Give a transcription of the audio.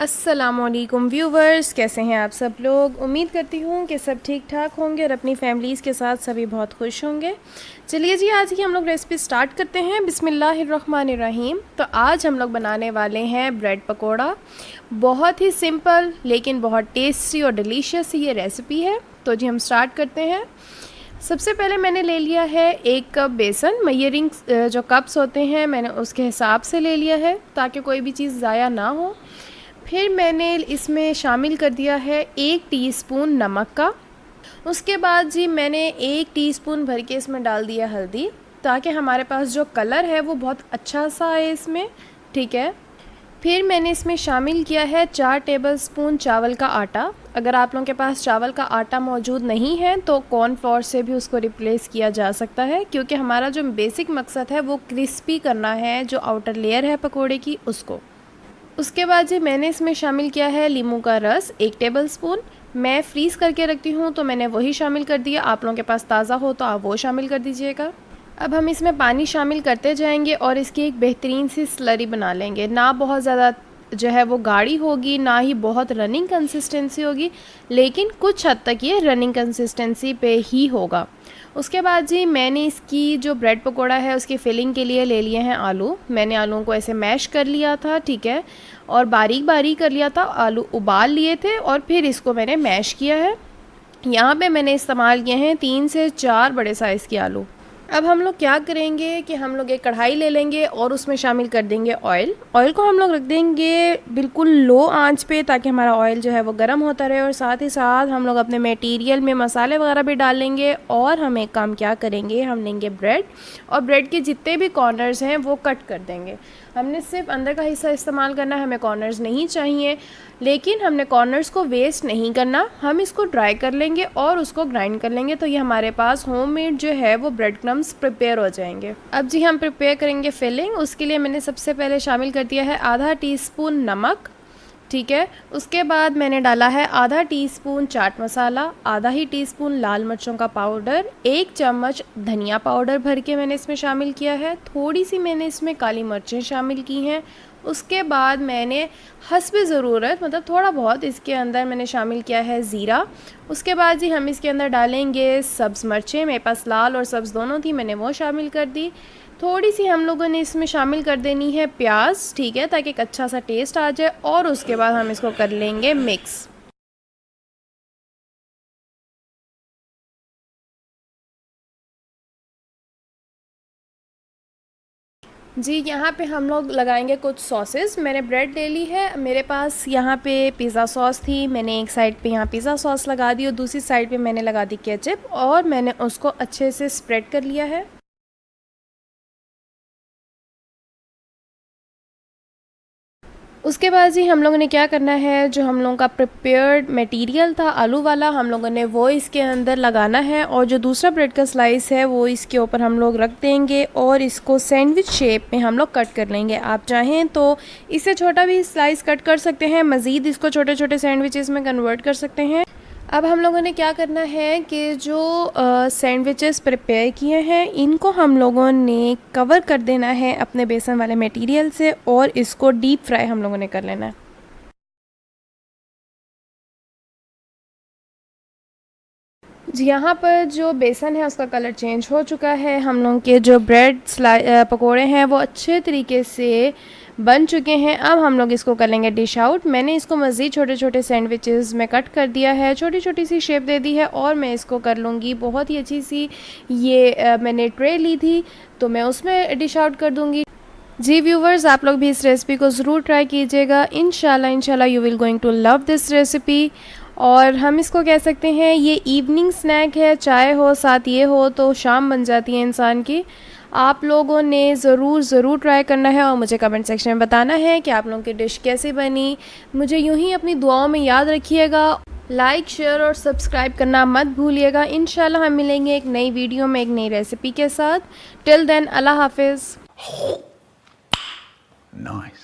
अस्सलामुअलैकुम व्यूवर्स, कैसे हैं आप सब लोग। उम्मीद करती हूँ कि सब ठीक ठाक होंगे और अपनी फैमिलीज़ के साथ सभी बहुत खुश होंगे। चलिए जी, आज की हम लोग रेसिपी स्टार्ट करते हैं। बिस्मिल्लाहिर्रहमानिर्रहीम। तो आज हम लोग बनाने वाले हैं ब्रेड पकोड़ा। बहुत ही सिंपल लेकिन बहुत टेस्टी और डिलीशियस ये रेसिपी है। तो जी हम स्टार्ट करते हैं। सबसे पहले मैंने ले लिया है 1 कप बेसन। मेजरिंग जो कप्स होते हैं मैंने उसके हिसाब से ले लिया है ताकि कोई भी चीज़ ज़ाया ना हो। फिर मैंने इसमें शामिल कर दिया है 1 टीस्पून नमक का। उसके बाद जी मैंने 1 टीस्पून भर के इसमें डाल दिया हल्दी, ताकि हमारे पास जो कलर है वो बहुत अच्छा सा आए इसमें, ठीक है। फिर मैंने इसमें शामिल किया है 4 टेबलस्पून चावल का आटा। अगर आप लोगों के पास चावल का आटा मौजूद नहीं है तो कॉर्नफ्लोर से भी उसको रिप्लेस किया जा सकता है, क्योंकि हमारा जो बेसिक मकसद है वो क्रिस्पी करना है जो आउटर लेयर है पकोड़े की उसको। उसके बाद जी मैंने इसमें शामिल किया है नींबू का रस 1 टेबलस्पून। मैं फ्रीज़ करके रखती हूँ तो मैंने वही शामिल कर दिया। आप लोगों के पास ताज़ा हो तो आप वो शामिल कर दीजिएगा। अब हम इसमें पानी शामिल करते जाएंगे और इसकी एक बेहतरीन सी स्लरी बना लेंगे। ना बहुत ज़्यादा जो है वो गाढ़ी होगी, ना ही बहुत रनिंग कंसिस्टेंसी होगी, लेकिन कुछ हद तक ये रनिंग कंसिस्टेंसी पे ही होगा। उसके बाद जी मैंने इसकी जो ब्रेड पकोड़ा है उसकी फिलिंग के लिए ले लिए हैं आलू। मैंने आलूओं को ऐसे मैश कर लिया था, ठीक है, और बारीक बारीक कर लिया था। आलू उबाल लिए थे और फिर इसको मैंने मैश किया है। यहाँ पे मैंने इस्तेमाल किए हैं 3 से 4 बड़े साइज़ के आलू। अब हम लोग क्या करेंगे कि हम लोग एक कढ़ाई ले लेंगे और उसमें शामिल कर देंगे ऑयल। ऑयल को हम लोग रख देंगे बिल्कुल लो आंच पे, ताकि हमारा ऑयल जो है वो गर्म होता रहे। और साथ ही साथ हम लोग अपने मटेरियल में मसाले वगैरह भी डाल लेंगे। और हम एक काम क्या करेंगे, हम लेंगे ब्रेड और ब्रेड के जितने भी कॉर्नर्स हैं वो कट कर देंगे। हमने सिर्फ अंदर का हिस्सा इस्तेमाल करना है, हमें कॉर्नर्स नहीं चाहिए। लेकिन हमने कॉर्नर्स को वेस्ट नहीं करना, हम इसको ड्राई कर लेंगे और उसको ग्राइंड कर लेंगे। तो ये हमारे पास होममेड जो है वो ब्रेड क्रम्स प्रिपेयर हो जाएंगे। अब जी हम प्रिपेयर करेंगे फिलिंग। उसके लिए मैंने सबसे पहले शामिल कर दिया है आधा टीस्पून नमक, ठीक है। उसके बाद मैंने डाला है आधा टीस्पून चाट मसाला, आधा ही टीस्पून लाल मिर्चों का पाउडर, 1 चम्मच धनिया पाउडर भर के मैंने इसमें शामिल किया है। थोड़ी सी मैंने इसमें काली मिर्चें शामिल की हैं। उसके बाद मैंने हस्बे ज़रूरत मतलब थोड़ा बहुत इसके अंदर मैंने शामिल किया है ज़ीरा। उसके बाद जी हम इसके अंदर डालेंगे सब्ज़ मिर्चें। मेरे पास लाल और सब्ज़ दोनों थी, मैंने वो शामिल कर दी। थोड़ी सी हम लोगों ने इसमें शामिल कर देनी है प्याज, ठीक है, ताकि एक अच्छा सा टेस्ट आ जाए। और उसके बाद हम इसको कर लेंगे मिक्स। जी यहाँ पे हम लोग लगाएंगे कुछ सॉसेस। मैंने ब्रेड ले ली है, मेरे पास यहाँ पे पिज़्ज़ा सॉस थी, मैंने एक साइड पे यहाँ पिज़्ज़ा सॉस लगा दी और दूसरी साइड पे मैंने लगा दी केचप और मैंने उसको अच्छे से स्प्रेड कर लिया है। उसके बाद जी हम लोगों ने क्या करना है, जो हम लोगों का प्रिपेयर्ड मटेरियल था आलू वाला, हम लोगों ने वो इसके अंदर लगाना है और जो दूसरा ब्रेड का स्लाइस है वो इसके ऊपर हम लोग रख देंगे और इसको सैंडविच शेप में हम लोग कट कर लेंगे। आप चाहें तो इससे छोटा भी स्लाइस कट कर सकते हैं, मज़ीद इसको छोटे छोटे सैंडविचेस में कन्वर्ट कर सकते हैं। अब हम लोगों ने क्या करना है कि जो सैंडविचेस प्रिपेयर किए हैं इनको हम लोगों ने कवर कर देना है अपने बेसन वाले मटेरियल से और इसको डीप फ्राई हम लोगों ने कर लेना है। जी यहाँ पर जो बेसन है उसका कलर चेंज हो चुका है। हम लोगों के जो ब्रेड पकोड़े हैं वो अच्छे तरीके से बन चुके हैं। अब हम लोग इसको कर लेंगे डिश आउट। मैंने इसको मज़ीद छोटे छोटे सैंडविचेस में कट कर दिया है, छोटी छोटी सी शेप दे दी है और मैं इसको कर लूँगी बहुत ही अच्छी सी, ये मैंने ट्रे ली थी तो मैं उसमें डिश आउट कर दूँगी। जी व्यूवर्स, आप लोग भी इस रेसिपी को ज़रूर ट्राई कीजिएगा। इंशाल्लाह you will going to love this recipe. और हम इसको कह सकते हैं ये इवनिंग स्नैक है, चाय हो साथ ये हो तो शाम बन जाती है इंसान की। आप लोगों ने ज़रूर ट्राई करना है और मुझे कमेंट सेक्शन में बताना है कि आप लोगों की डिश कैसी बनी। मुझे यूं ही अपनी दुआओं में याद रखिएगा। लाइक, शेयर और सब्सक्राइब करना मत भूलिएगा। इंशाल्लाह हम मिलेंगे एक नई वीडियो में एक नई रेसिपी के साथ। टिल देन अल्लाह हाफिज़। Nice.